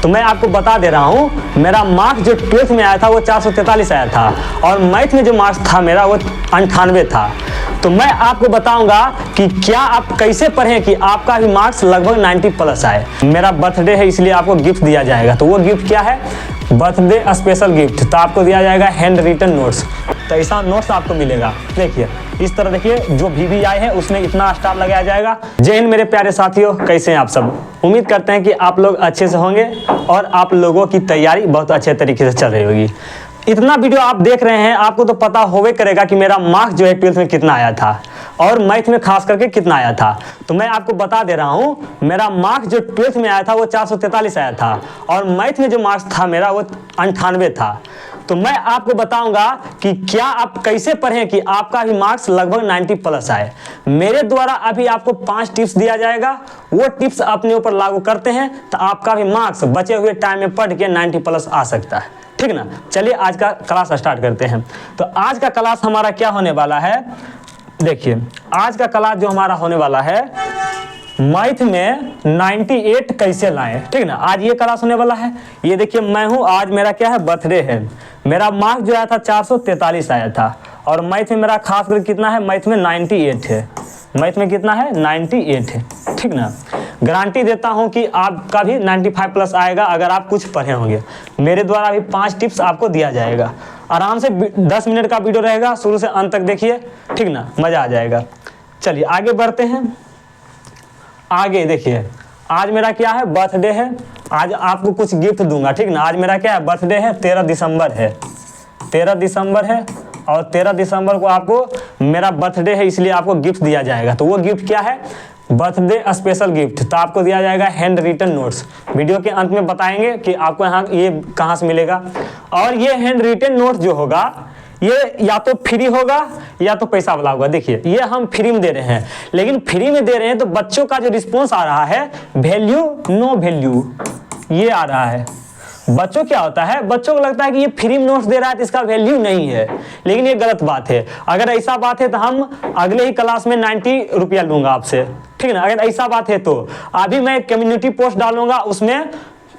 तो मैं आपको बता दे रहा हूँ, मेरा मार्क्स जो 12th में आया था वो 443 आया था और मैथ में जो मार्क्स था मेरा वो 98 था। तो मैं आपको बताऊंगा कि क्या आप कैसे पढ़ें कि आपका भी मार्क्स लगभग 90 प्लस आए। मेरा बर्थडे है इसलिए आपको गिफ्ट दिया जाएगा। तो वो गिफ्ट क्या है? Birthday special gift. तो आपको दिया जाएगा हैंड रिटन नोट्स। तो ऐसा नोट्स आपको मिलेगा। देखिए इस तरह, देखिए जो VVI है उसमें इतना स्टार लगाया जाएगा। जय हिंद मेरे प्यारे साथियों, कैसे हैं आप सब? उम्मीद करते हैं कि आप लोग अच्छे से होंगे और आप लोगों की तैयारी बहुत अच्छे तरीके से चल रही होगी। इतना वीडियो आप देख रहे हैं, आपको तो पता होवे करेगा कि मेरा मार्क्स जो है 12th में कितना आया था और मैथ में खास करके कितना आया था। तो मैं आपको बता दे रहा हूँ, मेरा मार्क्स जो 12th में आया था वो 443 आया था और मैथ में जो मार्क्स था मेरा वो 98 था। तो मैं आपको बताऊंगा कि क्या आप कैसे पढ़ें कि आपका भी मार्क्स लगभग 90 प्लस आए। मेरे द्वारा अभी आपको 5 टिप्स दिया जाएगा, वो टिप्स अपने ऊपर लागू करते हैं तो आपका भी मार्क्स बचे हुए टाइम में पढ़ के 90 प्लस आ सकता है। ठीक ना? चलिए आज का क्लास स्टार्ट करते हैं। तो आज का क्लास हमारा क्या होने वाला है? देखिए आज का क्लास जो हमारा होने वाला है, मैथ में 98 कैसे लाएं। ठीक ना? आज ये क्लास होने वाला है। ये देखिए मैं हूँ, आज मेरा क्या है, बर्थडे है। मेरा मार्क्स जो आया था 443 आया था और मैथ में मेरा खास कर कितना है, मैथ में 98 है। मैथ में कितना है? 98 है। ठीक ना? गारंटी देता हूं कि आपका भी 95 प्लस आएगा अगर आप कुछ पढ़े होंगे। मेरे द्वारा भी 5 टिप्स आपको दिया जाएगा। आराम से 10 मिनट का वीडियो रहेगा, शुरू से अंत तक देखिए। ठीक ना? मजा आ जाएगा। चलिए आगे बढ़ते हैं। आगे देखिए आज मेरा क्या है, बर्थडे है। आज आपको कुछ गिफ्ट दूंगा। ठीक ना? आज मेरा क्या है, बर्थडे है, 13 दिसंबर है। 13 दिसंबर है और 13 दिसंबर को आपको, मेरा बर्थडे है इसलिए आपको गिफ्ट दिया जाएगा। तो वो गिफ्ट क्या है? Birthday special gift. तो आपको दिया जाएगा हैंड रिटन नोट्स। वीडियो के अंत में बताएंगे कि आपको यहाँ ये कहाँ से मिलेगा। और ये हैंड रिटन नोट्स जो होगा ये या तो फ्री होगा या तो पैसा वाला होगा। देखिए ये हम फ्री में दे रहे हैं, लेकिन फ्री में दे रहे हैं तो बच्चों का जो रिस्पॉन्स आ रहा है, वैल्यू नो वैल्यू, ये आ रहा है। बच्चों क्या होता है, बच्चों को लगता है कि ये फ्री में नोट्स दे रहा है तो इसका वैल्यू नहीं है, लेकिन ये गलत बात है। अगर ऐसा बात है तो हम अगले ही क्लास में 90 रुपया लूंगा आपसे। ठीक है ना? अगर ऐसा बात है तो अभी मैं कम्युनिटी पोस्ट डालूंगा, उसमें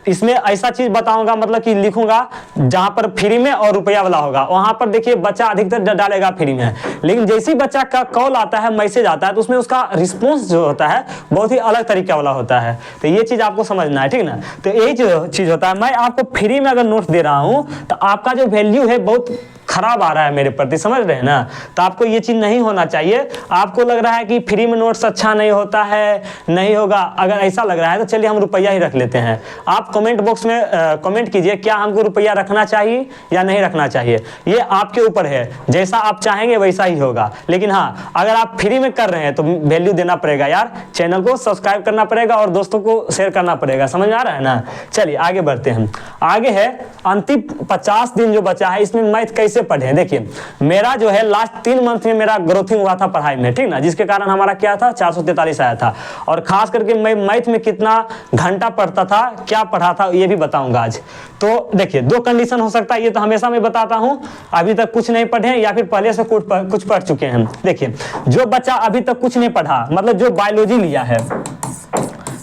इसमें ऐसा चीज बताऊंगा, मतलब कि लिखूंगा जहां पर फ्री में और रुपया वाला होगा, वहां पर देखिए बच्चा अधिकतर डालेगा फ्री में। लेकिन जैसे ही बच्चा का कॉल आता है, मैसेज आता है, तो उसमें उसका रिस्पॉन्स जो होता है बहुत ही अलग तरीके वाला होता है। तो ये चीज आपको समझना है। ठीक ना? तो यही चीज होता है, मैं आपको फ्री में अगर नोट्स दे रहा हूं तो आपका जो वैल्यू है बहुत खराब आ रहा है मेरे प्रति, समझ रहे हैं ना? तो आपको ये चीज नहीं होना चाहिए। आपको लग रहा है कि फ्री में नोट्स अच्छा नहीं होता है, नहीं होगा, अगर ऐसा लग रहा है तो चलिए हम रुपया ही रख लेते हैं। आप कमेंट बॉक्स में कमेंट कीजिए, क्या हमको रुपया रखना चाहिए या नहीं रखना चाहिए। ये आपके ऊपर है, जैसा आप चाहेंगे वैसा ही होगा। लेकिन हाँ, अगर आप फ्री में कर रहे हैं तो वैल्यू देना पड़ेगा यार। चैनल को सब्सक्राइब करना पड़ेगा और दोस्तों को शेयर करना पड़ेगा। समझ आ रहा है ना? चलिए आगे बढ़ते हैं। आगे है अंतिम 50 दिन जो बचा है, इसमें मैथ कैसे पढ़े। देखिए मेरा जो है लास्ट 3 मंथ में मेरा ग्रोथिंग हुआ था पढ़ाई में। ठीक ना? जिसके कारण हमारा क्या था, 443 आया था। और खास करके मैं मैथ में कितना घंटा पढ़ता था, क्या पढ़ा था, ये भी बताऊंगा आज। तो देखिए 2 कंडीशन हो सकता है, ये तो हमेशा मैं बताता हूं, अभी तक कुछ नहीं पढ़े या फिर पहले से कुछ पढ़ चुके हैं। देखिए जो बच्चा अभी तक कुछ नहीं पढ़ा, मतलब जो बायोलॉजी लिया है,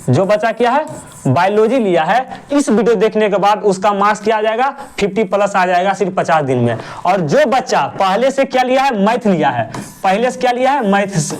जो बच्चा क्या है, बायोलॉजी लिया है, इस वीडियो देखने के बाद उसका मार्क्स क्या आ जाएगा, 50 प्लस आ जाएगा सिर्फ 50 दिन में। और जो बच्चा पहले से क्या लिया है, मैथ लिया है, पहले से क्या लिया है,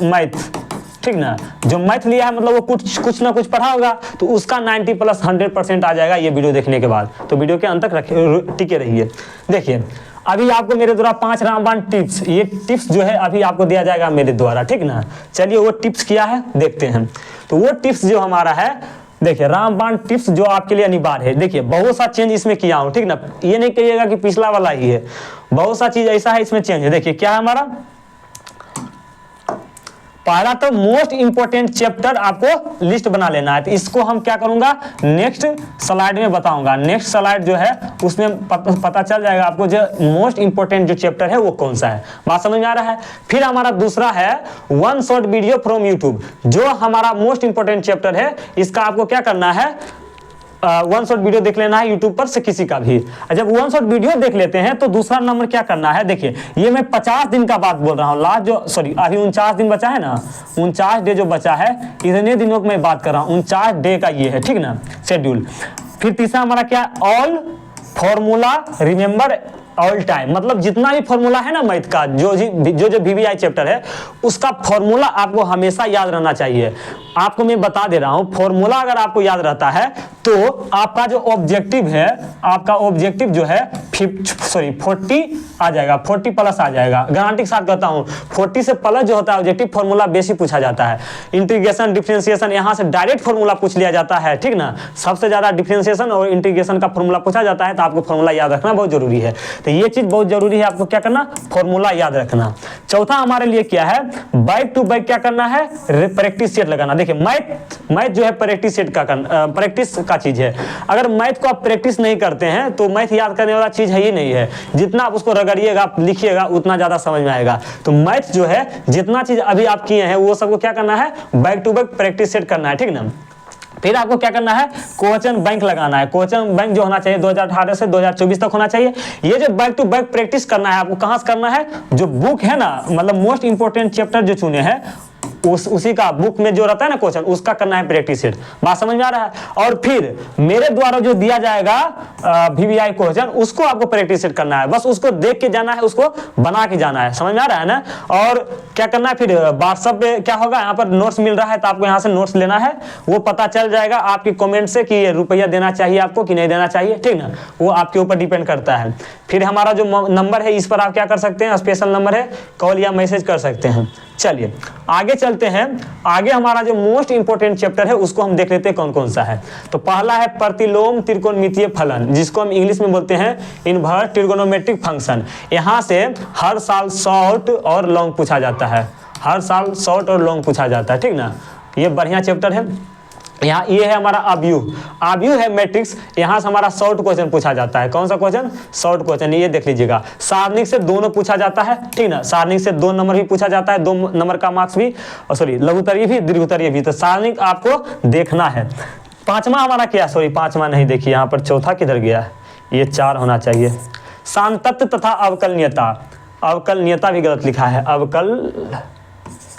मैथ। ठीक ना? जो मैथ लिया है मतलब वो कुछ ना कुछ पढ़ा होगा, तो उसका 90 प्लस 100% आ जाएगा ये वीडियो देखने के बाद। तो वीडियो के अंत तक टिके रहिए। देखिए अभी आपको मेरे द्वारा 5 रामबाण टिप्स, ये टिप्स जो है अभी आपको दिया जाएगा मेरे द्वारा। ठीक ना? चलिए वो टिप्स क्या है देखते हैं। तो वो टिप्स जो हमारा है, देखिए रामबाण टिप्स जो आपके लिए अनिवार्य है। देखिए बहुत सा चेंज इसमें किया हूं। ठीक ना? ये नहीं कहिएगा कि पिछला वाला ही है, बहुत सा चीज ऐसा है इसमें चेंज है। देखिए क्या है हमारा, पहला तो मोस्ट इंपोर्टेंट चैप्टर आपको लिस्ट बना लेना है। तो इसको हम क्या करूंगा, नेक्स्ट स्लाइड में बताऊंगा। नेक्स्ट स्लाइड जो है उसमें पता चल जाएगा आपको जो मोस्ट इंपोर्टेंट जो चैप्टर है वो कौन सा है। बात समझ में आ रहा है? फिर हमारा दूसरा है 1 शॉर्ट वीडियो फ्रॉम यूट्यूब, जो हमारा मोस्ट इंपोर्टेंट चैप्टर है। इसका आपको क्या करना है, 1 शॉर्ट वीडियो देख लेना है यूट्यूब पर से किसी का भी। जब 1 शॉर्ट वीडियो देख लेते हैं तो दूसरा नंबर क्या करना है, देखिए ये मैं 50 दिन का बात बोल रहा हूँ, लास्ट जो सॉरी अभी 49 दिन बचा है ना, 49 डे जो बचा है, इतने दिनों की मैं बात कर रहा हूँ, 49 डे का ये है। ठीक ना शेड्यूल। फिर तीसरा हमारा क्या, all formula remember all time, मतलब जितना भी फॉर्मूला है ना मैथ का, जो वीवीआई चैप्टर है उसका फॉर्मूला आपको हमेशा याद रहना चाहिए। आपको मैं बता दे रहा हूं, फॉर्मूला अगर आपको याद रहता है तो आपका जो ऑब्जेक्टिव है, आपका ऑब्जेक्टिव जो है 40 आ जाएगा, 40 प्लस आ जाएगा। गारंटी के साथ कहता हूं 40 से प्लस जो होता है ऑब्जेक्टिव, फॉर्मूला बेसिक पूछा जाता है। इंटीग्रेशन डिफरेंशिएशन यहां से डायरेक्ट फॉर्मूला पूछ लिया जाता है, ठीक ना। सबसे ज्यादा डिफरेंशिएशन और इंटीग्रेशन का फॉर्मूला पूछा जाता है, तो आपको फॉर्मूला याद रखना बहुत जरूरी है। तो ये चीज बहुत जरूरी है, आपको क्या करना, फॉर्मूला याद रखना। चौथा हमारे लिए क्या है, बैक टू बैक क्या करना है, प्रैक्टिस सेट लगाना। देखिए मैथ जो है प्रैक्टिस सेट का प्रैक्टिस का चीज है। अगर मैथ को आप प्रैक्टिस नहीं करते हैं तो मैथ याद करने वाला चीज है ही नहीं है। जितना आप उसको रगड़िएगा, लिखिएगा, उतना ज्यादा समझ में आएगा। तो मैथ जो है जितना चीज अभी आप किए हैं वो सबको क्या करना है, back to back practice set करना है, ठीक ना। फिर आपको क्या करना है, क्वेश्चन बैंक लगाना है। क्वेश्चन बैंक जो होना चाहिए 2018 से 2024 तक होना चाहिए। ये जो बैक टू बैक प्रैक्टिस करना है आपको कहां से करना है, जो बुक है ना, मतलब मोस्ट इंपोर्टेंट चैप्टर जो चुने हैं उसी का बुक में जो रहता है ना क्वेश्चन, उसका करना है प्रैक्टिस सेट। बात समझ में आ रहा है। और फिर मेरे द्वारा जो दिया जाएगा वीवीआई क्वेश्चन, उसको आपको प्रैक्टिस सेट करना है। बस उसको देख के जाना है, उसको बना के जाना है। समझ में आ रहा है ना। और क्या करना है, फिर व्हाट्सएप पे क्या होगा, यहाँ पर नोट्स मिल रहा है तो आपको यहाँ से नोट्स लेना है। वो पता चल जाएगा आपके कमेंट से कि रुपया देना चाहिए आपको कि नहीं देना चाहिए, ठीक ना। वो आपके ऊपर डिपेंड करता है। फिर हमारा जो नंबर है इस पर आप क्या कर सकते हैं, स्पेशल नंबर है, कॉल या मैसेज कर सकते हैं। चलिए आगे चलते हैं। आगे हमारा जो मोस्ट इंपोर्टेंट चैप्टर है उसको हम देख लेते हैं कौन कौन सा है। तो पहला है प्रतिलोम त्रिकोणमितीय फलन, जिसको हम इंग्लिश में बोलते हैं इनवर्स ट्रिगोनोमेट्रिक फंक्शन। यहाँ से हर साल शॉर्ट और लॉन्ग पूछा जाता है, हर साल शॉर्ट और लॉन्ग पूछा जाता है, ठीक ना। ये बढ़िया चैप्टर है। यहाँ ये है हमारा आव्यूह है मैट्रिक्स। यहाँ से हमारा शॉर्ट क्वेश्चन पूछा जाता है। कौन सा क्वेश्चन, शॉर्ट क्वेश्चन। ये देख लीजिएगा, सारणिक से दोनों पूछा जाता है, ठीक ना। सारणिक से 2 नंबर भी पूछा जाता है, 2 नंबर का मार्क्स भी, और सॉरी लघुत्तरीय भी दीर्घोत्तरीय भी। तो सारणिक आपको देखना है। पांचवा हमारा क्या, सॉरी पांचवा नहीं, देखिए यहाँ पर चौथा किधर गया, ये 4 होना चाहिए। सांतत्व तथा अवकलनीयता, अवकलनीयता भी गलत लिखा है, अवकल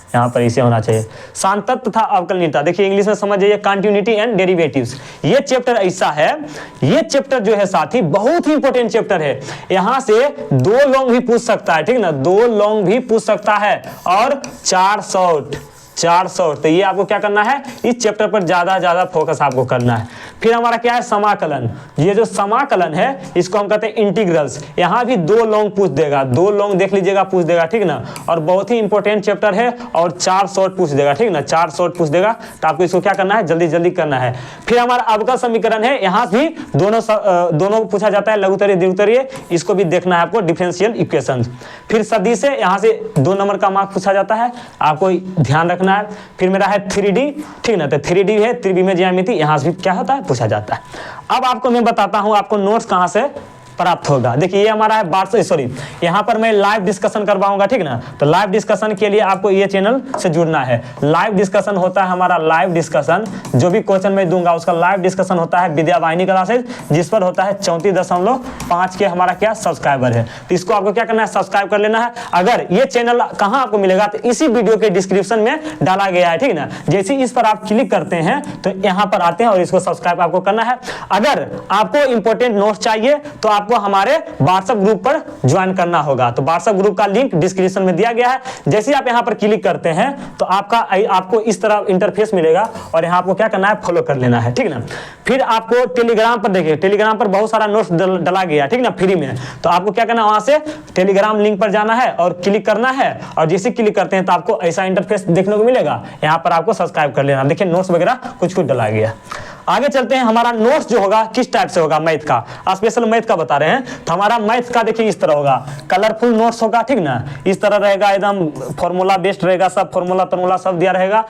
यहाँ पर इसे होना चाहिए। सांतत्व तथा अवकलनीयता, देखिए इंग्लिश में समझ जाइए, कंटिन्यूटी एंड डेरिवेटिव्स। ये चैप्टर ऐसा है, ये चैप्टर जो है साथी बहुत ही इंपॉर्टेंट चैप्टर है। यहाँ से 2 लॉन्ग भी पूछ सकता है, ठीक ना, 2 लॉन्ग भी पूछ सकता है और 4 शॉर्ट। तो ये आपको क्या करना है, इस चैप्टर पर ज्यादा फोकस आपको करना है। फिर हमारा क्या है, समाकलन। ये जो समाकलन है इसको हम कहते हैं इंटीग्रल्स। यहाँ भी 2 लॉन्ग पूछ देगा, 2 लॉन्ग देख लीजिएगा पूछ देगा, ठीक ना। और बहुत ही इंपॉर्टेंट चैप्टर है। और 4 शॉर्ट पूछ देगा, ठीक ना, 4 शॉर्ट पूछ देगा। तो आपको इसको क्या करना है, जल्दी करना है। फिर हमारा अवकल समीकरण है, यहाँ भी दोनों पूछा जाता है, लघुत्तरीय दीर्घोत्तरीय। इसको भी देखना है आपको, डिफरेंशियल इक्वेशन। फिर सदिश है, यहाँ से 2 नंबर का मार्क पूछा जाता है, आपको ध्यान रखना है। फिर मेरा है 3D, ठीक ना, तो 3D है, त्रिविमीय ज्यामिति, यहाँ से भी क्या होता है, पूछा जाता है। अब आपको मैं बताता हूं आपको नोट्स कहां से प्राप्त होगा। देखिए ये हमारा है सॉरी, यहाँ पर मैं लाइव डिस्कशन करवाऊंगा, ठीक ना। तो लाइव डिस्कशन के लिए आपको ये चैनल से जुड़ना है। लाइव डिस्कशन होता है हमारा, लाइव डिस्कशन जो भी क्वेश्चन मैं दूंगा उसका लाइव डिस्कशन होता है विद्यावाहिनी क्लासेज, जिस पर होता है 34.5 के हमारा क्या सब्सक्राइबर है। तो इसको आपको क्या करना है, सब्सक्राइब कर लेना है। अगर ये चैनल कहाँ आपको मिलेगा, तो इसी वीडियो के डिस्क्रिप्शन में डाला गया है, ठीक ना। जैसे इस पर आप क्लिक करते हैं तो यहाँ पर आते हैं और इसको सब्सक्राइब आपको करना है। अगर आपको इंपॉर्टेंट नोट्स चाहिए तो आपको हमारे व्हाट्सएप ग्रुप पर ज्वाइन करना होगा। तो व्हाट्सएप ग्रुप का लिंक डिस्क्रिप्शन में दिया गया है। जैसे आप यहाँ पर क्लिक करते हैं तो आपको इस तरह इंटरफेस मिलेगा और यहाँ आपको क्या करना है, फॉलो कर लेना है, ठीक ना। फिर आपको टेलीग्राम पर देखिए, टेलीग्राम पर बहुत सारा नोट्स डला गया, ठीक ना, फ्री में। तो आपको क्या करना है, वहां से टेलीग्राम लिंक पर जाना है और क्लिक करना है। और जैसे क्लिक करते हैं तो आपको ऐसा इंटरफेस देखने को मिलेगा। यहाँ पर आपको सब्सक्राइब कर लेना। देखिए नोट्स वगैरह कुछ डला गया। आगे चलते हैं, हमारा नोट्स जो होगा किस टाइप से होगा, मैथ का, स्पेशल मैथ का बता रहे हैं। तो हमारा मैथ का देखिए इस तरह होगा, कलरफुल नोट्स होगा, ठीक ना। इस तरह रहेगा, एकदम फॉर्मूला बेस्ड रहेगा, सब फॉर्मूला सब दिया रहेगा।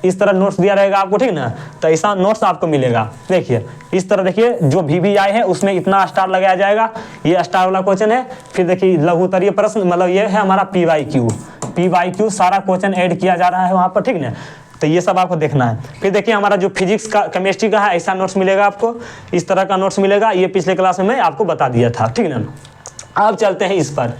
इस तरह नोट्स दिया रहेगा आपको, ठीक ना। तो ऐसा नोट्स आपको मिलेगा। देखिए इस तरह, देखिए जो VVI है उसमें इतना स्टार लगाया जाएगा, ये स्टार वाला क्वेश्चन है। फिर देखिए लघुत्तरीय प्रश्न, मतलब ये है हमारा PYQ, सारा क्वेश्चन ऐड किया जा रहा है वहां पर, ठीक ना। तो ये सब आपको देखना है। फिर देखिए हमारा जो फिजिक्स का, केमिस्ट्री का है, ऐसा नोट्स मिलेगा आपको, इस तरह का नोट्स मिलेगा। ये पिछले क्लास में मैं आपको बता दिया था, ठीक ना। अब चलते हैं इस पर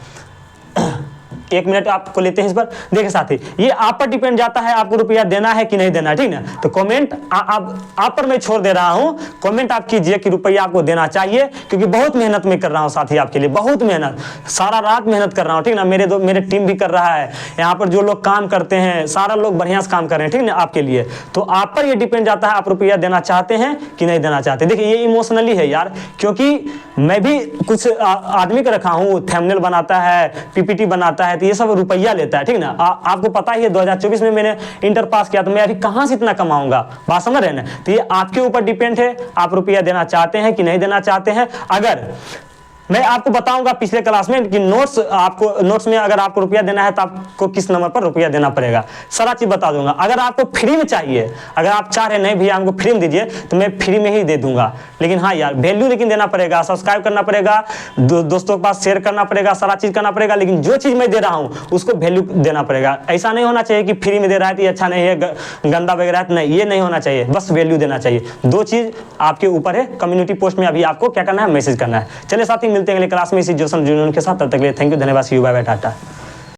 1 मिनट आपको लेते हैं इस पर। देखिए साथी, ये आप पर डिपेंड जाता है आपको रुपया देना है कि नहीं देना है, ठीक ना। तो कमेंट आप पर मैं छोड़ दे रहा हूँ, कमेंट आप कीजिए कि रुपया आपको देना चाहिए, क्योंकि बहुत मेहनत मैं कर रहा हूँ साथी आपके लिए, बहुत मेहनत, सारा रात मेहनत कर रहा हूँ, ठीक ना। मेरे टीम भी कर रहा है, यहाँ पर जो लोग काम करते हैं सारा लोग बढ़िया से काम कर रहे हैं, ठीक ना, आपके लिए। तो आप पर ये डिपेंड जाता है आप रुपया देना चाहते हैं कि नहीं देना चाहते। देखिए ये इमोशनली है यार, क्योंकि मैं भी कुछ आदमी को रखा हूँ, थंबनेल बनाता है, पीपीटी बनाता है, तो ये सब रुपया लेता है, ठीक ना। आपको पता ही है 2024 में मैंने इंटर पास किया, तो मैं अभी कहाँ से इतना कमाऊंगा, बात समझ रहे हैं ना। तो ये आपके ऊपर डिपेंड है, आप रुपया देना चाहते हैं कि नहीं देना चाहते हैं। अगर मैं आपको बताऊंगा पिछले क्लास में कि नोट्स में अगर आपको रुपया देना है तो आपको किस नंबर पर रुपया देना पड़ेगा, सारा चीज बता दूंगा। अगर आपको फ्री में चाहिए, अगर आप चाह रहे नहीं भैया हमको फ्री में दीजिए, तो मैं फ्री में ही दे दूंगा। लेकिन हाँ यार, वैल्यू लेकिन देना पड़ेगा, सब्सक्राइब करना पड़ेगा, दोस्तों के पास शेयर करना पड़ेगा, सारा चीज करना पड़ेगा। लेकिन जो चीज मैं दे रहा हूँ उसको वैल्यू देना पड़ेगा। ऐसा नहीं होना चाहिए कि फ्री में दे रहा है तो ये अच्छा नहीं है, गंदा वगैरह है, नहीं, ये नहीं होना चाहिए, बस वैल्यू देना चाहिए। 2 चीज आपके ऊपर है। कम्युनिटी पोस्ट में अभी आपको क्या करना है, मैसेज करना है। चलिए साथी, मिलते हैं अगले क्लास में इसी जोशन जूनियर के साथ। तब तक के लिए थैंक यू, धन्यवाद, सी यू, बाय बाय, टाटा।